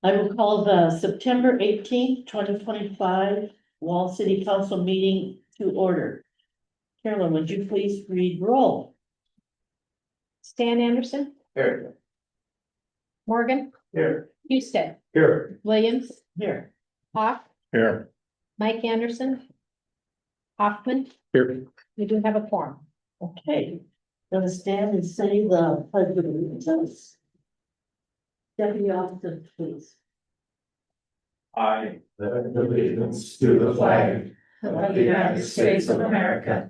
I will call the September 18th, 2025 Wall City Council meeting to order. Carolyn, would you please read roll? Stan Anderson, Here. Morgan, Here. Houston, Here. Williams, Here. Hawk, Here. Mike Anderson, Hoffman. Here. We do have a quorum. Okay, gonna stand and say the pledge of allegiance. Deputy Officer, please. I pledge allegiance to the flag of the United States of America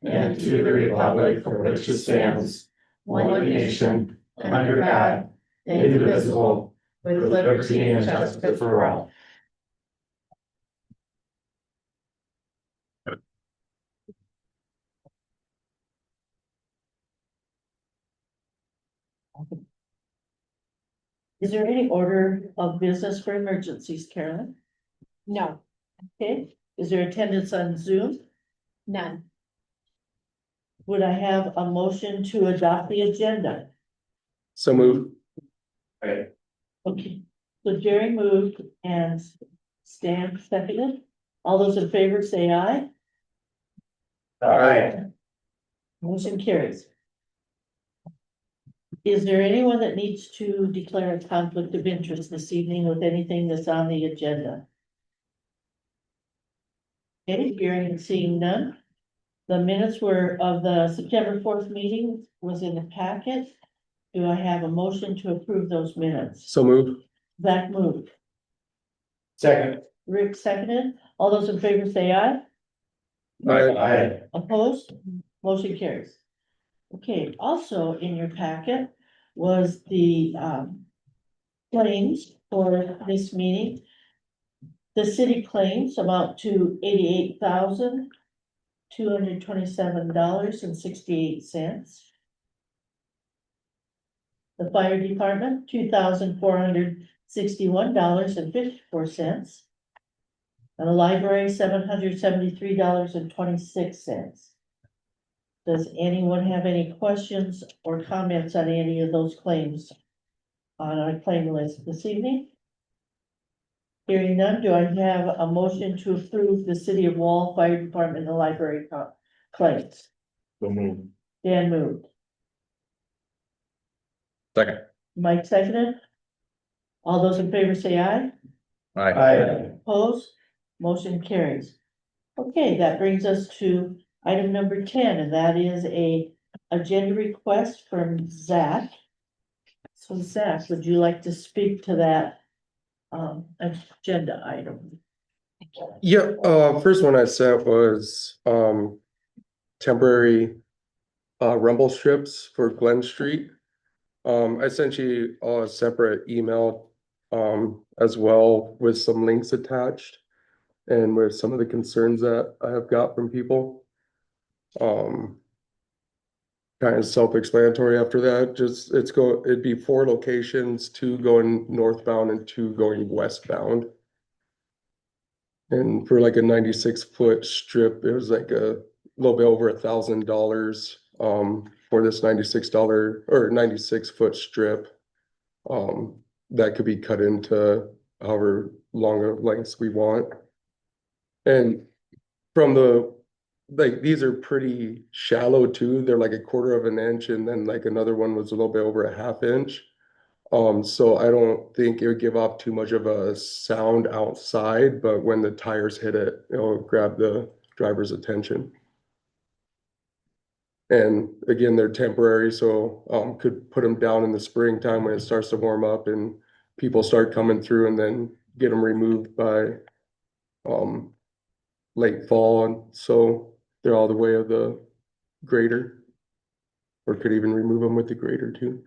and to the republic for which it stands, one nation, under God, indivisible, with liberty and justice for all. Is there any order of business for emergencies, Carolyn? No, Okay, is there attendance on Zoom? none. Would I have a motion to adopt the agenda? So move. Okay, so Jerry moved and Stan seconded. All those in favor say aye. Aye. Motion carries. Is there anyone that needs to declare a conflict of interest this evening with anything that's on the agenda? Okay, hearing and seeing none. The minutes were of the September 4th meeting was in the packet. Do I have a motion to approve those minutes? So move. Zach moved. Second. Rick seconded. All those in favor say aye. Aye. Opposed? Motion carries. Okay, also in your packet was the claims for this meeting. The city claims amount to $88,227.68. The fire department, $2,461.54. And the library, $773.26. Does anyone have any questions or comments on any of those claims on our claim list this evening? Hearing none, do I have a motion to approve the City of Wall Fire Department and the library claims? So move. Dan moved. Second. Mike seconded. All those in favor say aye. Aye. Opposed? Motion carries. Okay, that brings us to item number 10, and that is a agenda request from Zach. So Zach, would you like to speak to that agenda item? Yeah, first one I sent was temporary rumble strips for Glen Street. I sent you a separate email as well with some links attached and with some of the concerns that I have got from people. Kind of self-explanatory after that. Just it'd be 4 locations, 2 going northbound and 2 going westbound. And for like a 96-foot strip, it was like a little bit over $1,000 for this $96 or 96-foot strip. That could be cut into however long of lengths we want. And from these are pretty shallow too. They're like 1/4 of an inch, and then like another one was a little bit over a 1/2 inch. So I don't think it would give off too much of a sound outside, but when the tires hit it, it'll grab the driver's attention. And again, they're temporary, so could put them down in the springtime when it starts to warm up and people start coming through, and then get them removed by late fall, and so they're all the way of the grader, or could even remove them with the grader too.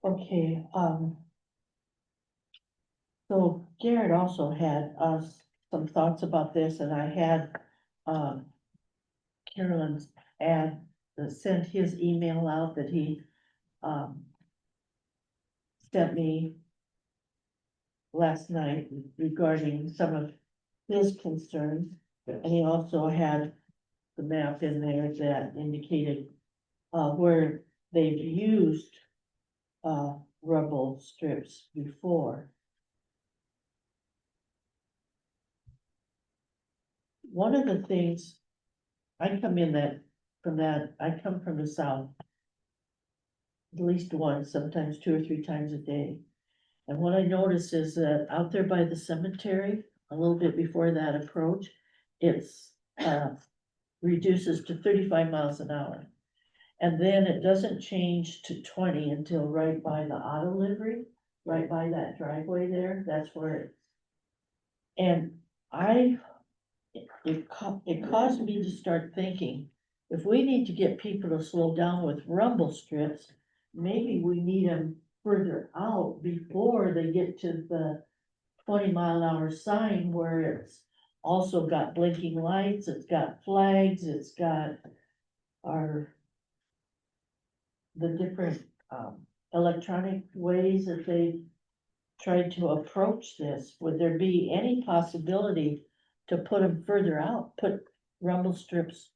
Okay, so Garrett also had some thoughts about this, and I had Carolyn's sent his email out that he sent me last night regarding some of his concerns. And he also had the map in there that indicated where they've used rumble strips before. One of the things, I come from the south. At least once, sometimes 2 or 3 times a day. And what I notice is that out there by the cemetery, a little bit before that approach, it's reduces to 35 miles an hour. And then it doesn't change to 20 until right by the auto livery, right by that driveway there, that's where it. And it caused me to start thinking, if we need to get people to slow down with rumble strips, maybe we need them further out before they get to the 20-mile-an-hour sign where it's also got blinking lights, it's got flags, it's got the different, electronic ways that they tried to approach this. Would there be any possibility to put them further out, put rumble strips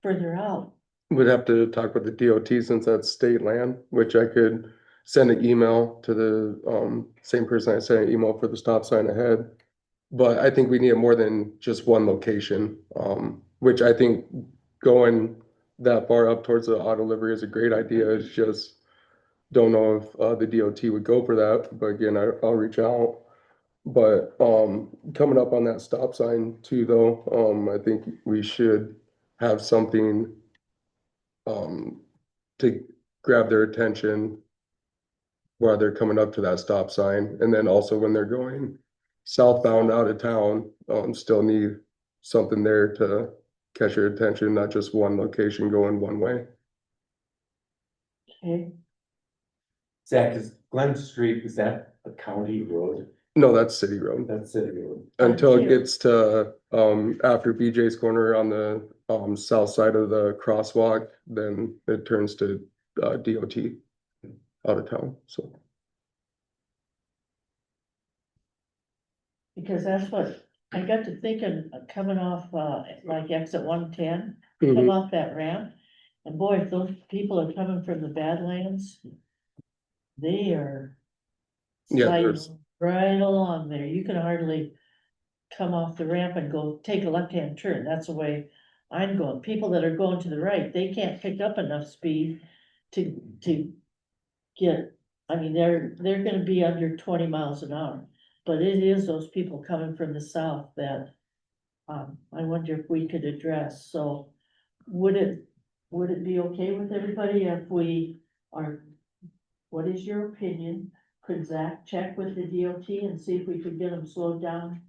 further out? Would have to talk with the DOT since that's state land, which I could send an email to the same person I sent an email for the stop sign ahead. But I think we need more than just one location, which I think going that far up towards the auto livery is a great idea. It's just don't know if the DOT would go for that, but again, I'll reach out. But coming up on that stop sign too, though, I think we should have something to grab their attention while they're coming up to that stop sign. And then also when they're going southbound out of town, still need something there to catch your attention, not just one location going one way. Okay, Zach, is Glen Street, is that a county road? No, that's city road. That's city road. Until it Until- gets to after BJ's corner on the south side of the crosswalk, then it turns to DOT out of town, so. because that's what, I got to thinking, coming off, like exit 110, Mhm. come off that ramp. And boy, if those people are coming from the Badlands, they are Yeah, sliding there's- right along there. You can hardly come off the ramp and go take a left-hand turn. That's the way I'm going. People that are going to the right, they can't pick up enough speed to get, I mean, they're gonna be under 20 miles an hour. But it is those people coming from the south that, I wonder if we could address. So would it be okay with everybody if we are, what is your opinion? Could Zach check with the DOT and see if we could get them slowed down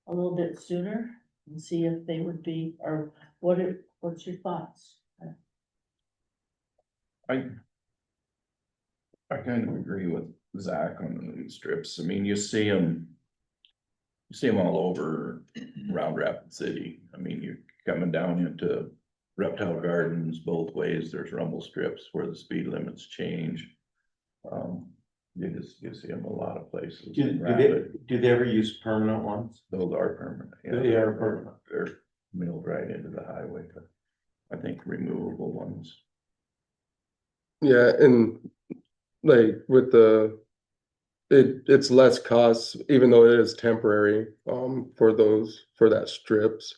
a little bit sooner? And see if they would be, or what's your thoughts? I kind of agree with Zach on the new strips. I mean, you see them all over around Rapid City. I mean, you're coming down into Reptile Gardens both ways. There's rumble strips where the speed limits change. You see them a lot of places. in Rapid. Do they ever use permanent ones? Those are permanent. yeah. They are permanent. They're milled right into the highway, but I think removable ones. Yeah, and like with it's less cost, even though it is temporary, for that strips.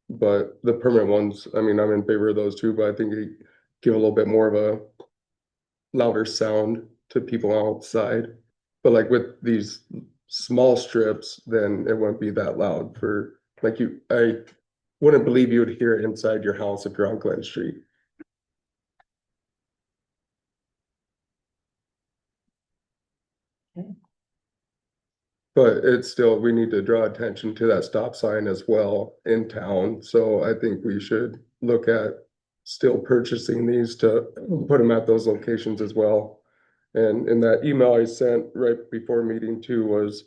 But the permanent ones, I mean, I'm in favor of those too, but I think they give a little bit more of a louder sound to people outside. But like with these small strips, then it wouldn't be that loud for, like I wouldn't believe you would hear it inside your house if you're on Glen Street. But it's still, we need to draw attention to that stop sign as well in town, so I think we should look at still purchasing these to put them at those locations as well. And in that email I sent right before meeting too was,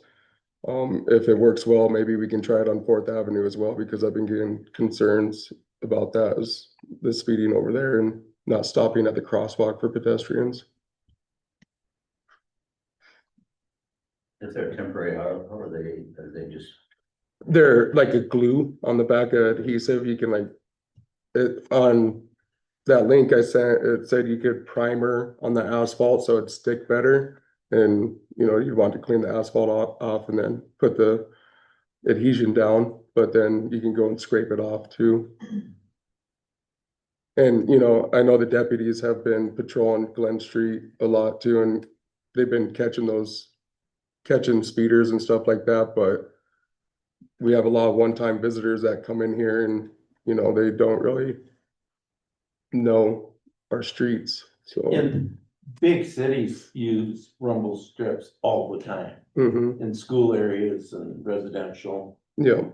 if it works well, maybe we can try it on Fourth Avenue as well, because I've been getting concerns about that, as the speeding over there and not stopping at the crosswalk for pedestrians. If they're temporary, how are they just, They're like a glue on the back of adhesive, you can like, it on that link I sent, it said you could primer on the asphalt so it'd stick better. And, you know, you'd want to clean the asphalt off and then put the adhesion down, but then you can go and scrape it off too. And, you know, I know the deputies have been patrolling Glen Street a lot too, and they've been catching speeders and stuff like that, but we have a lot of one-time visitors that come in here and, you know, they don't really know our streets, so. And big cities use rumble strips all the time Mhm, in school areas and residential. yeah.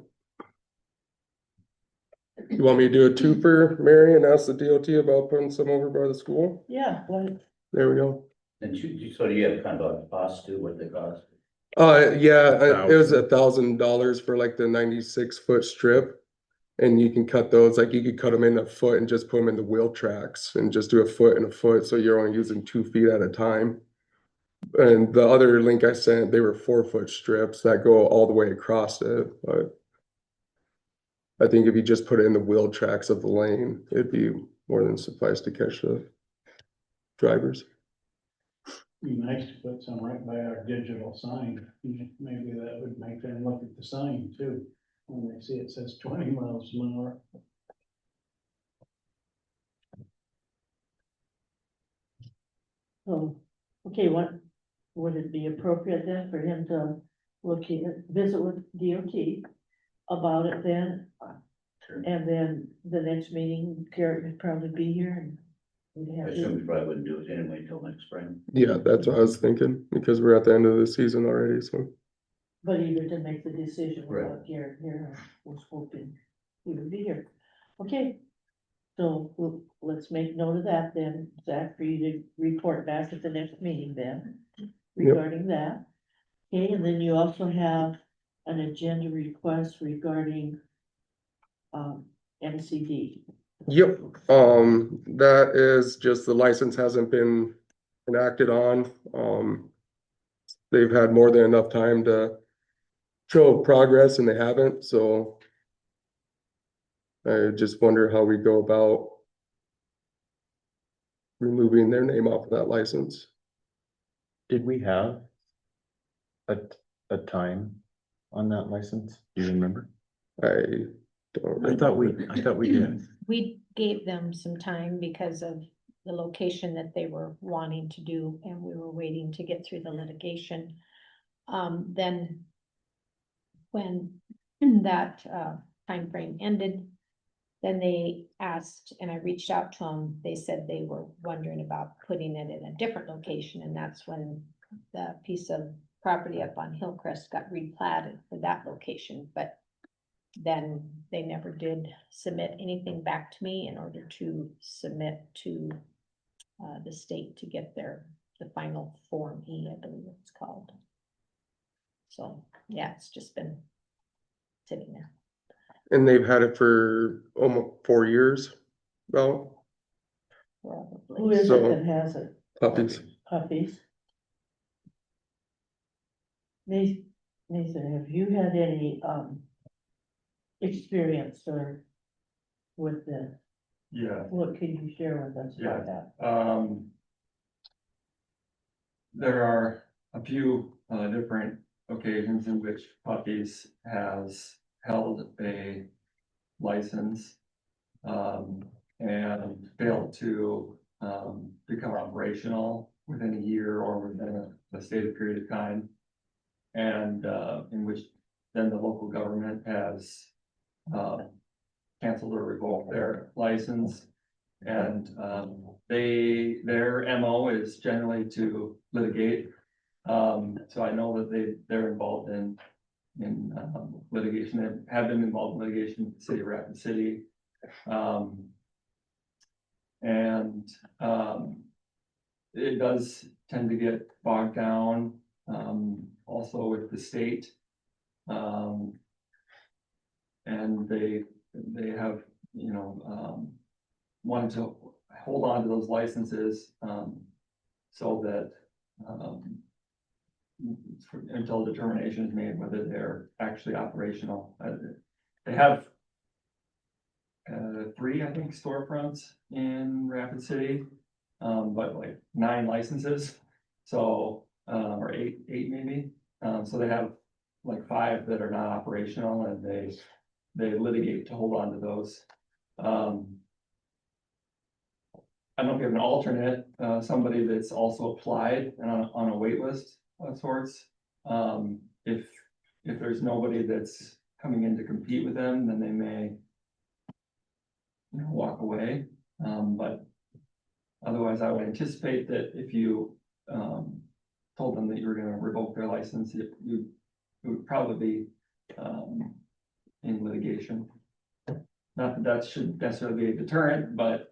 You want me to do a twofer, Mary, and ask the DOT about putting some over by the school? Yeah, well, There we go. And so do you have kind of a cost too, what they cost? Yeah, it was $1,000 for like the 96-foot strip. And you can cut those, like you could cut them in a foot and just put them in the wheel tracks and just do a foot and a foot, so you're only using 2 feet at a time. And the other link I sent, they were 4-foot strips that go all the way across it, but I think if you just put it in the wheel tracks of the lane, it'd be more than suffice to catch the drivers. Be nice to put some right by our digital sign. Maybe that would make them look at the sign too. When they see it says 20 miles an hour. so, okay, what, would it be appropriate then for him to visit with DOT about it then? Sure. And then the next meeting, Garrett would probably be here and we'd I have assume to, we probably wouldn't do it anyway until next spring. Yeah, that's what I was thinking, because we're at the end of the season already, so. but either to make the decision without Right. Garrett here, I was hoping he would be here. Okay. So let's make note of that then, Zach, for you to report back at the next meeting then regarding that. Okay, and then you also have an agenda request regarding MCD. Yep, that is just the license hasn't been enacted on, they've had more than enough time to show progress and they haven't, so. I just wonder how we go about removing their name off of that license. Did we have a time on that license? Do you remember? I don't. I thought we did. We gave them some time because of the location that they were wanting to do, and we were waiting to get through the litigation. Then when that timeframe ended, then they asked, and I reached out to them, they said they were wondering about putting it in a different location, and that's when the piece of property up on Hillcrest got replatted for that location, but then they never did submit anything back to me in order to submit to the state to get the final Form E, I believe it's called. So, yeah, it's just been sitting there. And they've had it for almost 4 years, about Who Probably. is it So- that has it? puppies. Puppies? Nathan, have you had any experience or with this? Yeah, What can you share with us about that? there are a few different occasions in which Puppies has held a license and failed to become operational within a year or within a stated period of time. And in which then the local government has canceled or revoked their license. And their MO is generally to litigate. So I know that they're involved in litigation, they have been involved in litigation with the city of Rapid City. It does tend to get bogged down, also with the state. And they have, wanted to hold on to those licenses, so that, until determination is made whether they're actually operational. They have 3, I think, storefronts in Rapid City. But like 9 licenses, so, or eight maybe. So they have like 5 that are not operational, and they litigate to hold on to those. I don't know if you have an alternate, somebody that's also applied and on a wait list of sorts. If there's nobody that's coming in to compete with them, then they may, you know, walk away. But otherwise, I would anticipate that if you, told them that you were gonna revoke their license, it would probably be, in litigation. Not that that should necessarily be a deterrent, but,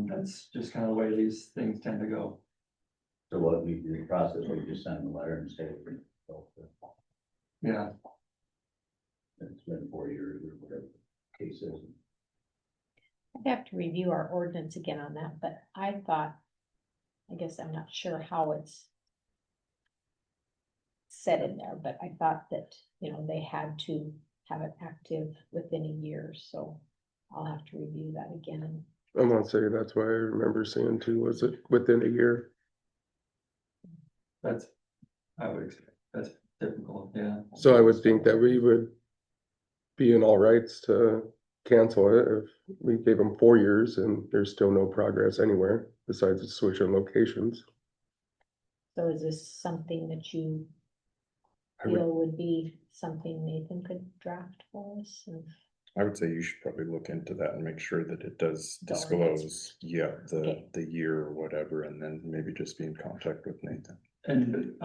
that's just kind of the way these things tend to go. So what we do the process, we just send them a letter and say, Yeah, it's been 4 years or whatever the case is. I'd have to review our ordinance again on that, but I thought, I guess I'm not sure how it's said in there, but I thought that, you know, they had to have it active within a year, so I'll have to review that again. I want to say that's what I remember seeing too, was it within a year? that's, I would expect, that's typical, yeah. So I would think that we would be in all rights to cancel it if we gave them 4 years and there's still no progress anywhere besides switching locations. So is this something that you I would- feel would be something Nathan could draft for us? I would say you should probably look into that and make sure that it does The ordinance. disclose, yeah, Okay. the year or whatever, and then maybe just be in contact with Nathan. And,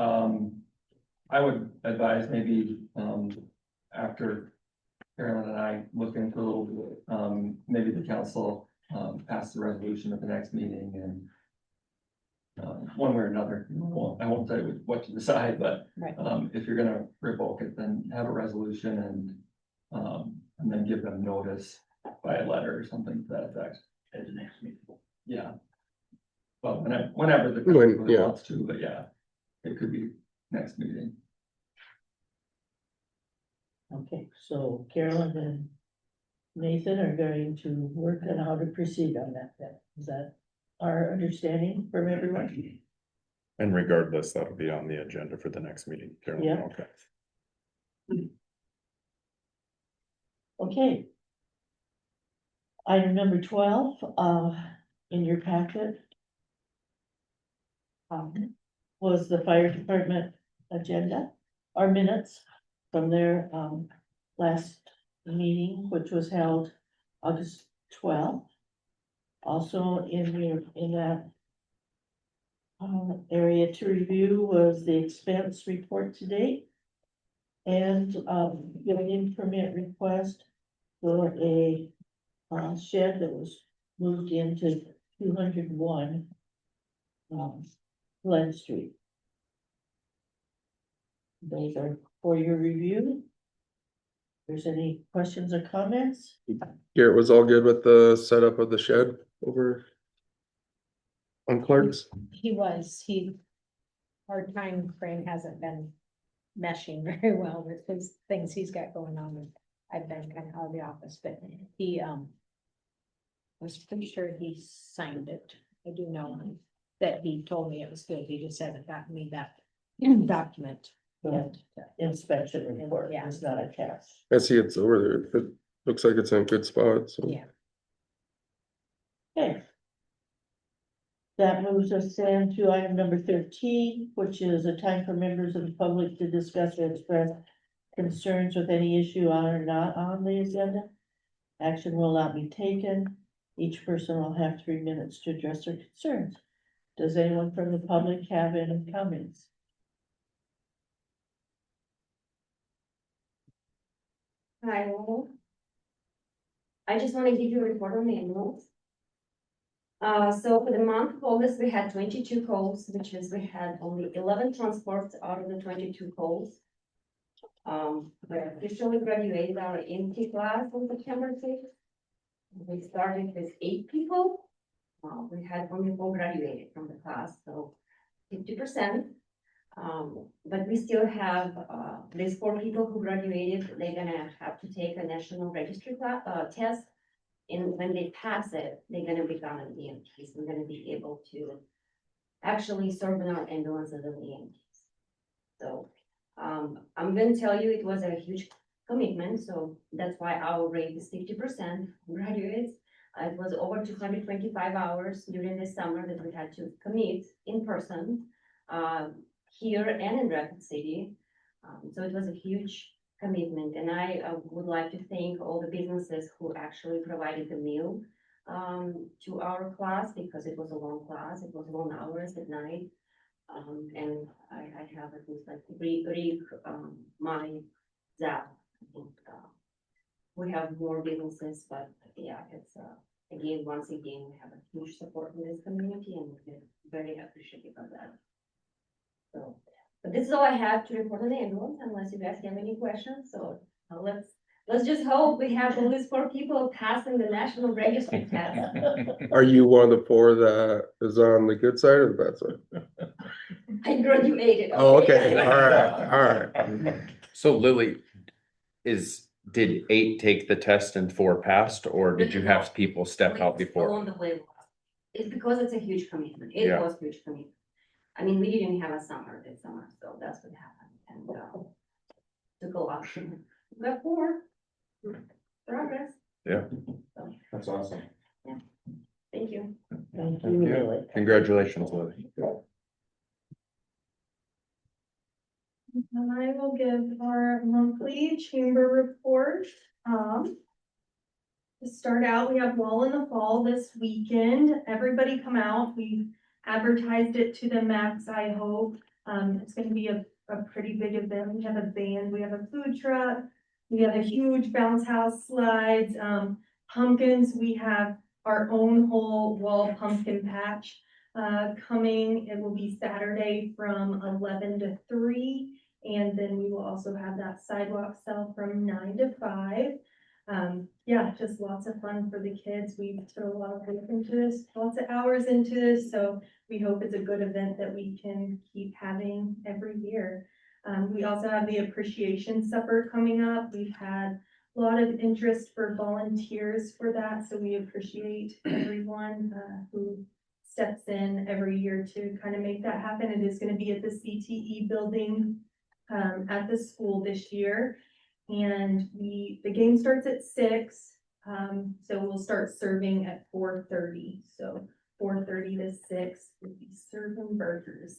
I would advise maybe, after Carolyn and I look into a little bit, maybe the council, pass the resolution at the next meeting and one way or another, I won't tell you what to decide, but, Right. if you're gonna revoke it, then have a resolution and then give them notice by a letter or something to that effect. At the next meeting. Yeah. Well, whenever the When- council yeah. wants to, but yeah, it could be next meeting. Okay, so Carolyn and Nathan are going to work on how to proceed on that then. Is that our understanding from everyone? And regardless, that'll be on the agenda for the next meeting. Carolyn, Yeah. okay. Okay. Item number 12, in your packet. Was the fire department agenda, our minutes from their, last meeting, which was held August 12th. Also in that area to review was the expense report to date. And, building permit request for a shed that was moved into 201 Glen Street. Those are for your review. If there's any questions or comments? Garrett was all good with the setup of the shed over on Clark's. Our time frame hasn't been meshing very well with his things he's got going on, and I've been kind of out of the office, but he, I was pretty sure he signed it. I do know that he told me it was good, he just hasn't gotten me that document. The inspection report Yeah. is not attached. I see it's over there. It looks like it's in a good spot, so. Yeah. Okay. That moves us then to item number 13, which is a time for members of the public to discuss or express concerns with any issue on or not on the agenda. Action will not be taken. Each person will have 3 minutes to address their concerns. Does anyone from the public have any comments? Hi, all. I just want to give you a report on the animals. So for the month of August, we had 22 calls, which is we had only 11 transports out of the 22 calls. We officially graduated our EMT class on September 6th. We started with 8 people. We had only 4 graduated from the class, so 50%. But we still have, these 4 people who graduated, they're gonna have to take a national registry test And when they pass it, they're gonna become an EMTs. We're gonna be able to actually serve in our ambulances as EMTs. So, I'm gonna tell you, it was a huge commitment, so that's why our rate is 50% graduates. It was over 225 hours during the summer that we had to commit in person, here and in Rapid City. So it was a huge commitment, and I would like to thank all the businesses who actually provided the meal to our class, because it was a long class, it was long hours at night. And I have at least like Rick, my Zap. I think, we have more businesses, but yeah, it's, again, once again, we have a huge support in this community, and we're very appreciative of that. So, but this is all I have to report on the ambulance, unless you guys have any questions, so let's just hope we have all these 4 people passing the national registry test. Are you one of the 4 that is on the good side or the bad side? I graduated. Oh, okay, all right. So Lily, did 8 take the test and 4 passed, or did you have people step out before? On the way. It's because it's a huge commitment. It Yeah. was huge commitment. I mean, we didn't have a summer this summer, so that's what happened, and, took a lot. But 4, progress. Yeah. So, That's awesome. thank you. Thank Thank you, you. Lily. Congratulations, Lily. And I will give our monthly chamber report. To start out, we have Wall in the Fall this weekend. Everybody come out. We've advertised it to the max, I hope. It's gonna be a pretty big event. We have a band, we have a food truck, we have a huge bounce house slides, pumpkins. We have our own whole wall pumpkin patch coming. It will be Saturday from 11 to 3. And then we will also have that sidewalk sale from 9 to 5. Yeah, just lots of fun for the kids. We've put a lot of work into this, lots of hours into this, so we hope it's a good event that we can keep having every year. We also have the appreciation supper coming up. We've had a lot of interest for volunteers for that, so we appreciate everyone who steps in every year to kind of make that happen. It is going to be at the CTE building at the school this year. And the game starts at 6, so we'll start serving at 4:30. So 4:30 to 6, we'll be serving burgers.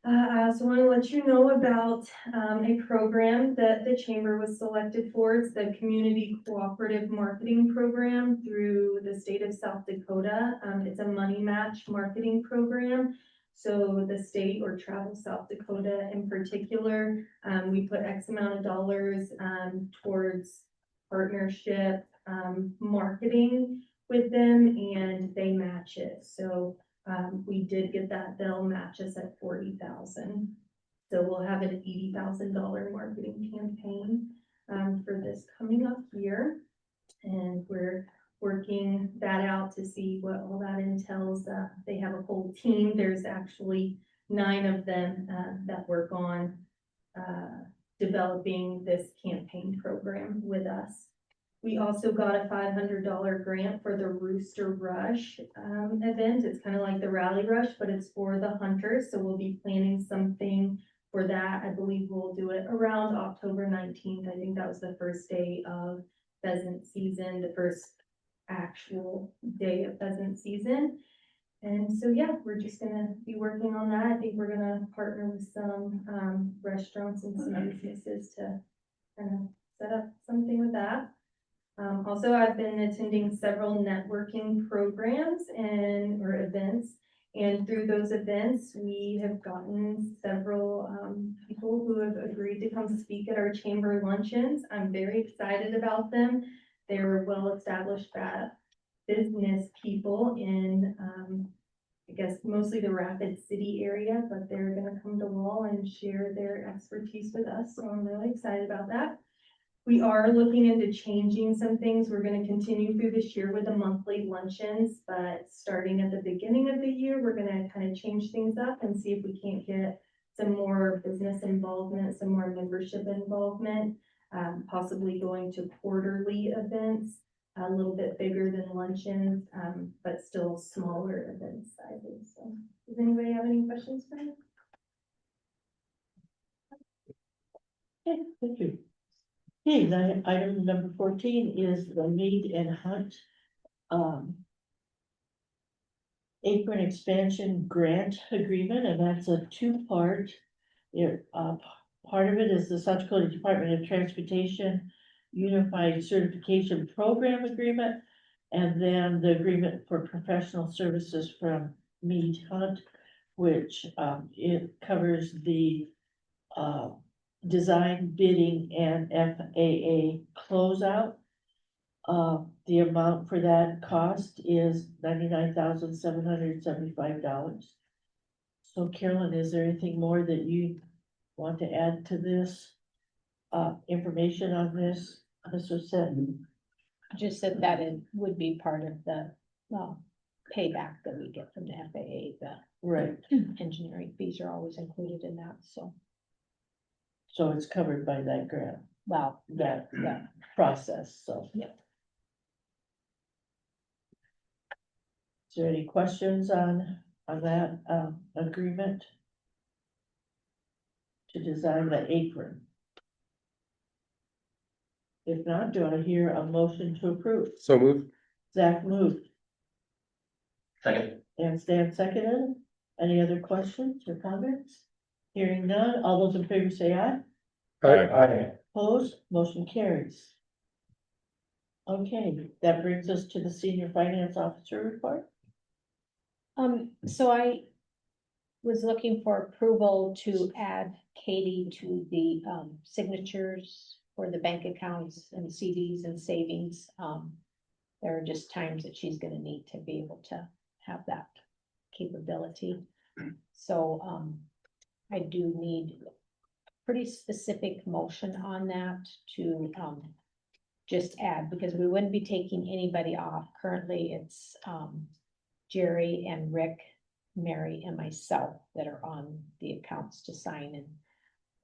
I also want to let you know about a program that the chamber was selected for. It's the Community Cooperative Marketing Program through the state of South Dakota. It's a money match marketing program. So the state, or Travel South Dakota in particular, we put X amount of dollars towards partnership marketing with them, and they match it. So we did get that. They'll match us at $40,000. So we'll have an $80,000 marketing campaign for this coming up year, and we're working that out to see what all that entails. They have a whole team. There's actually 9 of them that work on developing this campaign program with us. We also got a $500 grant for the Rooster Rush event. It's kind of like the Rally Rush, but it's for the hunters. So we'll be planning something for that. I believe we'll do it around October 19th. I think that was the first day of pheasant season, the first actual day of pheasant season. And so, yeah, we're just gonna be working on that. I think we're gonna partner with some restaurants and some businesses to kind of set up something with that. Also, I've been attending several networking programs or events, and through those events, we have gotten several people who have agreed to come speak at our chamber luncheons. I'm very excited about them. They're well-established business people in, I guess, mostly the Rapid City area, but they're gonna come to Wall and share their expertise with us, so I'm really excited about that. We are looking into changing some things. We're gonna continue through this year with the monthly luncheons, but starting at the beginning of the year, we're gonna kind of change things up and see if we can't get some more business involvement, some more membership involvement. Possibly going to quarterly events. a little bit bigger than luncheons, but still smaller event sizes, so. Does anybody have any questions for me? Okay, thank you. Okay, then item number 14 is the Mead and Hunt. Apron expansion grant agreement, and that's a two-part. Part of it is the South Dakota Department of Transportation Unified Certification Program Agreement. And then the agreement for professional services from Mead Hunt, which, it covers the, design, bidding, and FAA closeout. The amount for that cost is $99,775. So Carolyn, is there anything more that you want to add to this? Information on this, Mr. Sen? Just that it would be part of the, payback that we get from the FAA, Right, the engineering fees are always included in that, so, so it's covered by that grant, well, that yeah. process, so. Yeah. Is there any questions on that, agreement? To design the apron? If not, do I hear a motion to approve? So move. Zach moved Second. and Stan seconded. Any other questions or comments? Hearing none, all those in favor say aye. Aye. Opposed, motion carries. Okay, that brings us to the senior finance officer report. So I was looking for approval to add Katie to the, signatures for the bank accounts and CDs and savings. There are just times that she's gonna need to be able to have that capability. So, I do need a pretty specific motion on that to, just add, because we wouldn't be taking anybody off. Currently, it's, Jerry and Rick, Mary and myself that are on the accounts to sign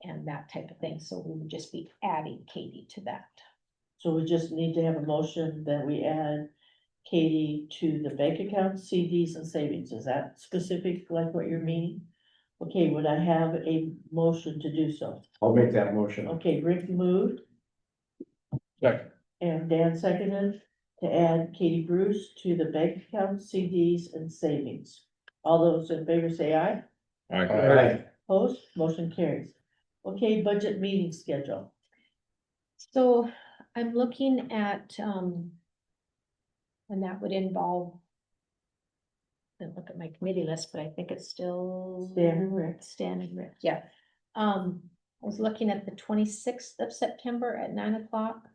and that type of thing. So we would just be adding Katie to that. So we just need to have a motion that we add Katie to the bank accounts, CDs and savings. Is that specific like what you're meaning? Okay, would I have a motion to do so? I'll make that motion. Okay, Rick moved Second. and Dan seconded to add Katie Bruce to the bank accounts, CDs and savings. All those in favor say aye. Aye. Opposed, motion carries. Okay, budget meeting schedule. So I'm looking at, and that would involve, then look at my committee list, but I think it's still. Stan and Rick. Stan and Rick, yeah. I was looking at the 26th of September at 9 o'clock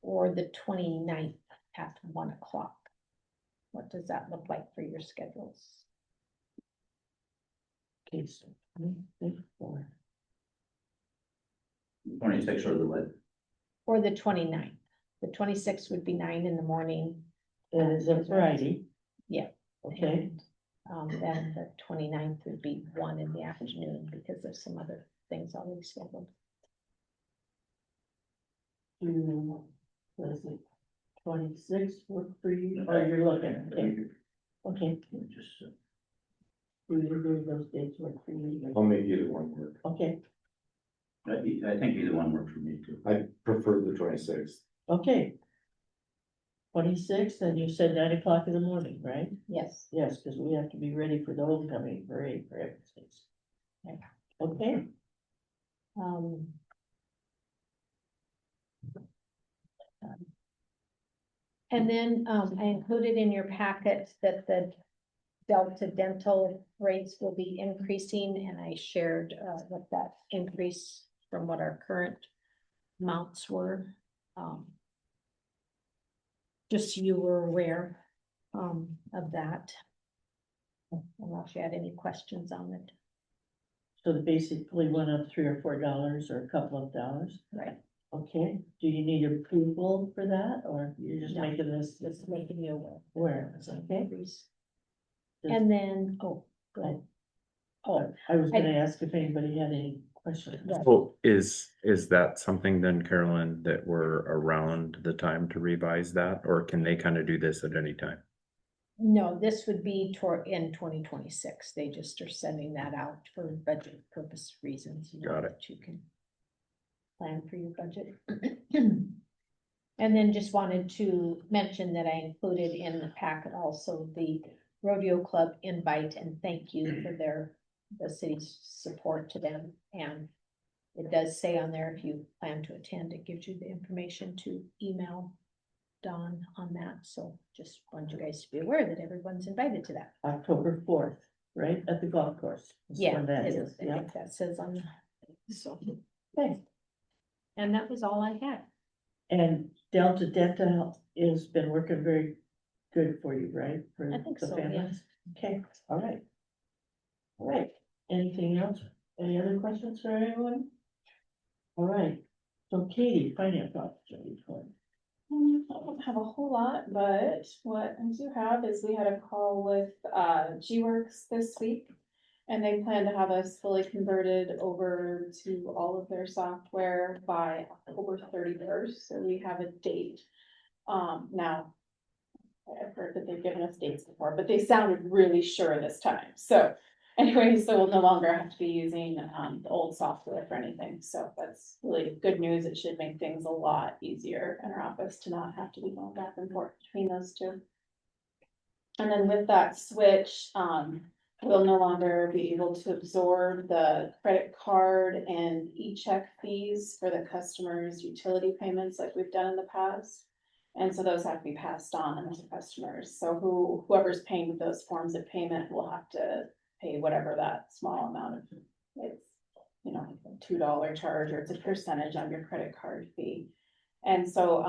or the 29th at 1 o'clock. What does that look like for your schedules? Okay, so 24. 26 or the what? Or the 29th. The 26th would be 9 in the morning. That is a Friday. Yeah. Okay, Then the 29th would be 1 in the afternoon because there's some other things already scheduled. was it 26 work for you? Oh, you're looking, okay. Just, Do either of those dates work for you? I'll make either one work. Okay, I think either one works for me too. I prefer the 26th. okay. 26, and you said 9 o'clock in the morning, right? Yes. Yes, because we have to be ready for the homecoming parade for everything. Yeah. Okay, And then, I included in your packet that the Delta dental rates will be increasing, and I shared, what that increase from what our current amounts were. Just so you were aware, of that. Unless you had any questions on it. so they basically went up $3 or $4 or a couple of dollars. Right. Okay, do you need approval for that, or you're just No. making this, Just making you aware. where, okay? Increase. And then, oh, go ahead. Oh, I was gonna ask if anybody had any question. So is that something then, Carolyn, that we're around the time to revise that, or can they kind of do this at any time? No, this would be in 2026. They just are sending that out for budget purpose reasons. Got it. That you can plan for your budget. And then just wanted to mention that I included in the packet also the rodeo club invite and thank you for the city's support to them. And it does say on there, if you plan to attend, it gives you the information to email Dawn on that. So just want you guys to be aware that everyone's invited to that. October 4th, right, at the golf course. is Yeah, when that I is, yeah. think that says on the, so, Okay, and that was all I had. and Delta Dental has been working very good for you, right? For I think the so, families? Okay, all right. All right, anything else? Any other questions for anyone? All right, so Katie, finance officer, report. I don't have a whole lot, but what I do have is we had a call with G-Works this week. And they plan to have us fully converted over to all of their software by October 31st, so we have a date. Now, I've heard that they've given us dates before, but they sounded really sure this time, so. Anyway, so we'll no longer have to be using the old software for anything, so that's really good news. It should make things a lot easier in our office to not have to be going back and forth between those two. And then with that switch, we'll no longer be able to absorb the credit card and e-check fees for the customer's utility payments like we've done in the past. And so those have to be passed on to customers. So whoever's paying with those forms of payment will have to pay whatever that small amount of, it's, you know, $2 charge, or it's a percentage on your credit card fee. And so,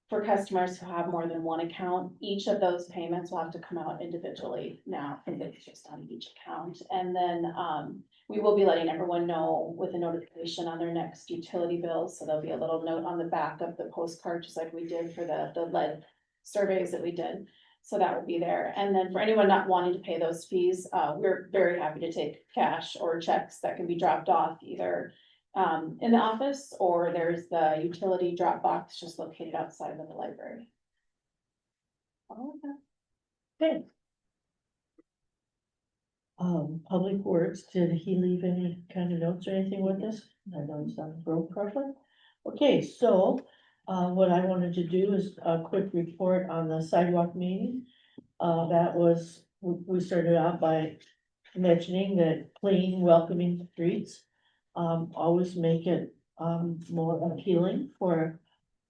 for customers who have more than one account, each of those payments will have to come out individually now, and it's just on each account. And then, we will be letting everyone know with a notification on their next utility bills. So there'll be a little note on the back of the postcard, just like we did for the lead surveys that we did. So that will be there. And then for anyone not wanting to pay those fees, we're very happy to take cash or checks that can be dropped off either in the office, or there's the utility drop box just located outside of the library. All of that. Okay. Public Works, did he leave any kind of notes or anything with us? I know he's on the road problem. Okay, so, what I wanted to do is a quick report on the sidewalk meeting. That was, we started out by mentioning that clean, welcoming streets, always make it, more appealing for,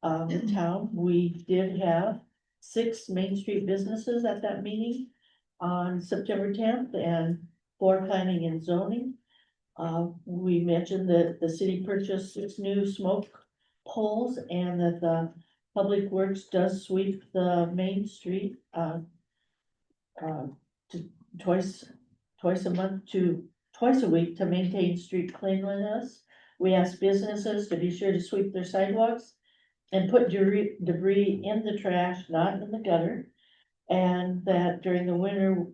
the town. We did have 6 Main Street businesses at that meeting on September 10th, and 4 planning and zoning. We mentioned that the city purchased 6 new smoke poles, and that the Public Works does sweep the Main Street, twice a week to maintain street cleanliness. We ask businesses to be sure to sweep their sidewalks and put debris in the trash, not in the gutter. And that during the winter,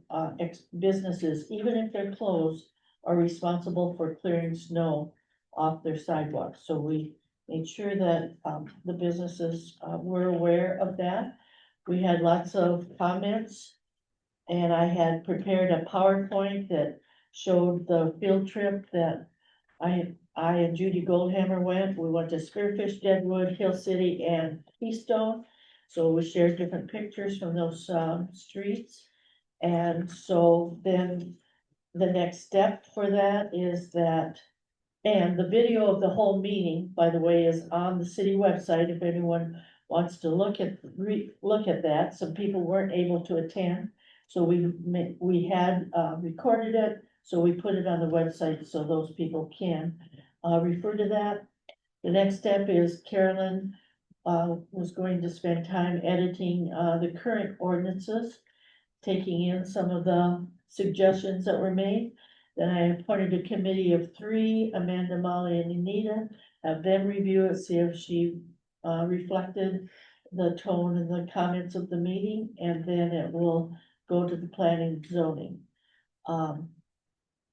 businesses, even if they're closed, are responsible for clearing snow off their sidewalks. So we made sure that, the businesses, were aware of that. We had lots of comments. And I had prepared a PowerPoint that showed the field trip that I and Judy Goldhammer went. We went to Spearfish, Deadwood, Hill City, and Keystone. So we shared different pictures from those streets. And so then the next step for that is that, and the video of the whole meeting, by the way, is on the city website if anyone wants to look at that. Some people weren't able to attend. So we had recorded it, so we put it on the website so those people can refer to that. The next step is Carolyn was going to spend time editing the current ordinances, taking in some of the suggestions that were made. Then I appointed a committee of 3, Amanda, Molly, and Anita, have them review it, see if she reflected the tone and the comments of the meeting, and then it will go to the planning and zoning.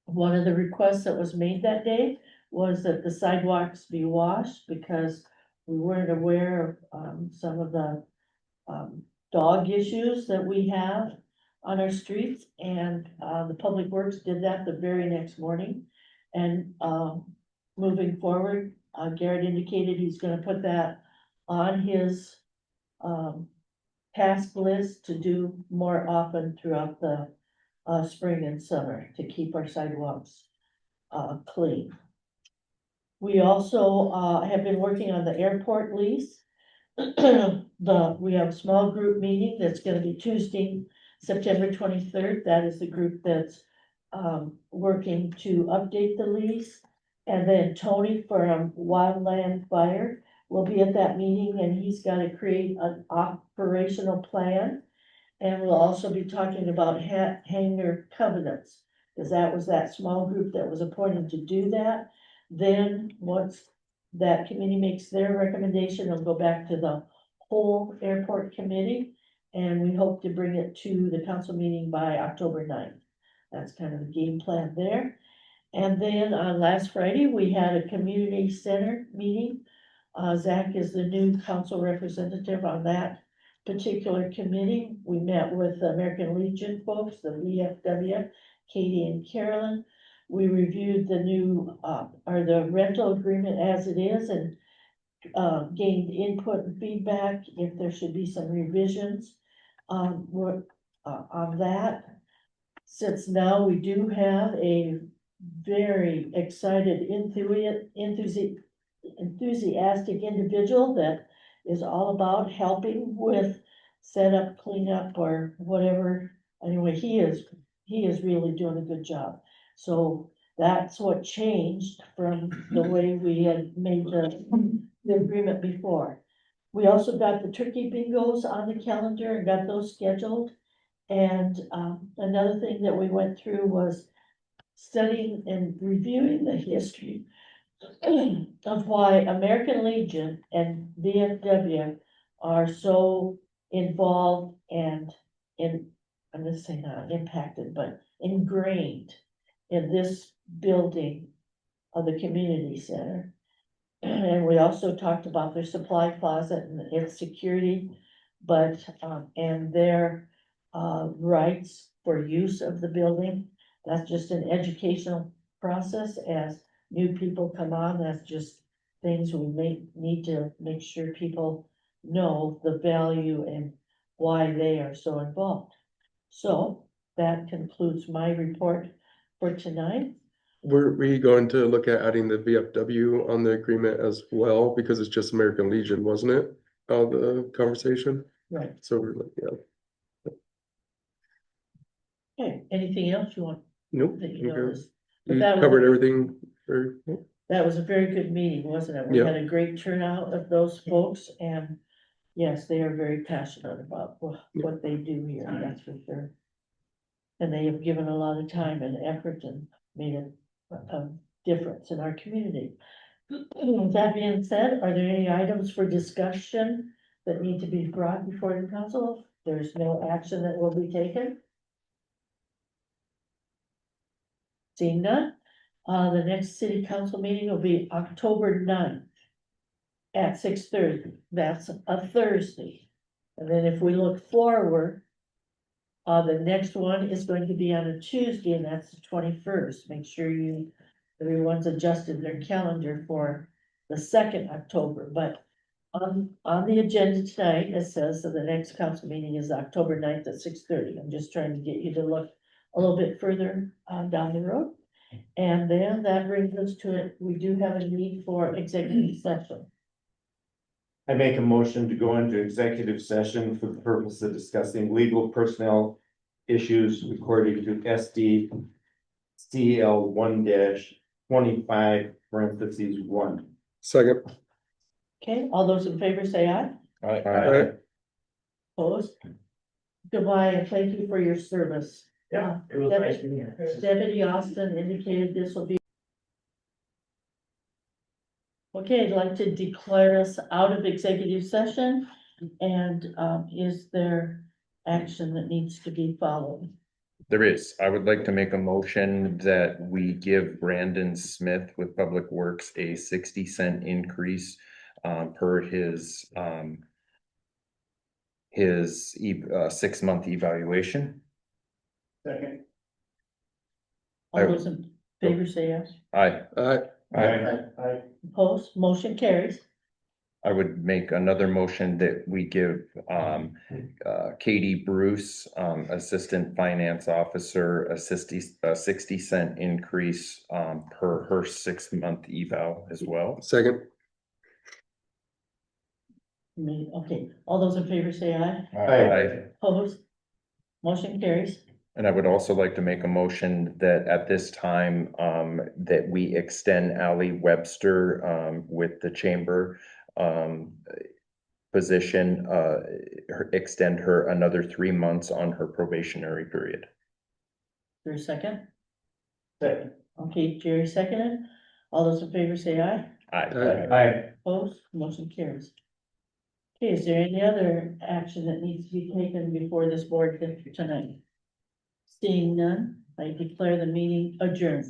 One of the requests that was made that day was that the sidewalks be washed because we weren't aware of, some of the, dog issues that we have on our streets, and, the Public Works did that the very next morning. And, moving forward, Garrett indicated he's gonna put that on his, task list to do more often throughout the, spring and summer to keep our sidewalks, clean. We also, have been working on the airport lease. We have a small group meeting that's gonna be Tuesday, September 23rd. That is the group that's, working to update the lease. And then Tony from Wildland Fire will be at that meeting, and he's gotta create an operational plan. And we'll also be talking about hangar covenants, because that was that small group that was appointed to do that. Then, once that committee makes their recommendation, it'll go back to the whole airport committee. And we hope to bring it to the council meeting by October 9th. That's kind of the game plan there. And then on last Friday, we had a community center meeting. Zach is the new council representative on that particular committee. We met with the American Legion folks, the VFW, Katie and Carolyn. We reviewed the new, or the rental agreement as it is, and gained input and feedback if there should be some revisions. On that, since now we do have a very excited, enthusiastic individual that is all about helping with setup, cleanup, or whatever. Anyway, he is really doing a good job. So that's what changed from the way we had made the agreement before. We also got the turkey bingos on the calendar and got those scheduled. And, another thing that we went through was studying and reviewing the history of why American Legion and VFW are so involved and I'm gonna say not impacted, but ingrained in this building of the community center. And we also talked about their supply closet and its security, but, and their, rights for use of the building. That's just an educational process as new people come on. That's just things we need to make sure people know the value and why they are so involved. So that concludes my report for tonight. Were we going to look at adding the VFW on the agreement as well, because it's just American Legion, wasn't it? The conversation, Right. so we're like, yeah, Okay, anything else you want? nope. That you okay. noticed? But You that was- covered everything, or, That was a very good meeting, wasn't it? We Yeah. had a great turnout of those folks, and yes, they are very passionate about what they do here, that's for sure. And they have given a lot of time and effort and made a difference in our community. That being said, are there any items for discussion that need to be brought before the council? There's no action that will be taken. Seeing none, the next city council meeting will be October 9th at 6:30. That's a Thursday. And then if we look forward, the next one is going to be on a Tuesday, and that's the 21st. Make sure everyone's adjusted their calendar for the 2nd October, but on the agenda tonight, it says that the next council meeting is October 9th at 6:30. I'm just trying to get you to look a little bit further, down the road. And then that brings us to it, we do have a need for executive session. I make a motion to go into executive session for the purpose of discussing legal personnel issues according to SD CL 1-25 (1). second. Okay, all those in favor say aye. Alright, Opposed? Goodbye, and thank you for your service. Yeah, it was nice meeting you. Deputy Austin indicated this will be. Okay, I'd like to declare us out of executive session, and, is there action that needs to be followed? There is. I would like to make a motion that we give Brandon Smith with Public Works a 60 cent increase per his 6-month evaluation. Second. All those in favor say yes. I Opposed, motion carries. I would make another motion that we give Katie Bruce, Assistant Finance Officer, a 60 cent increase per her 6-month eval as well. Second. Okay, all those in favor say aye. Aye. Opposed, motion carries. And I would also like to make a motion that at this time, that we extend Ally Webster, with the chamber, position, extend her another 3 months on her probationary period. For a second, Second. okay, Jerry seconded. All those in favor say aye. Aye. Opposed, motion carries. Okay, is there any other action that needs to be taken before this board tonight? Seeing none, I declare the meeting adjourned.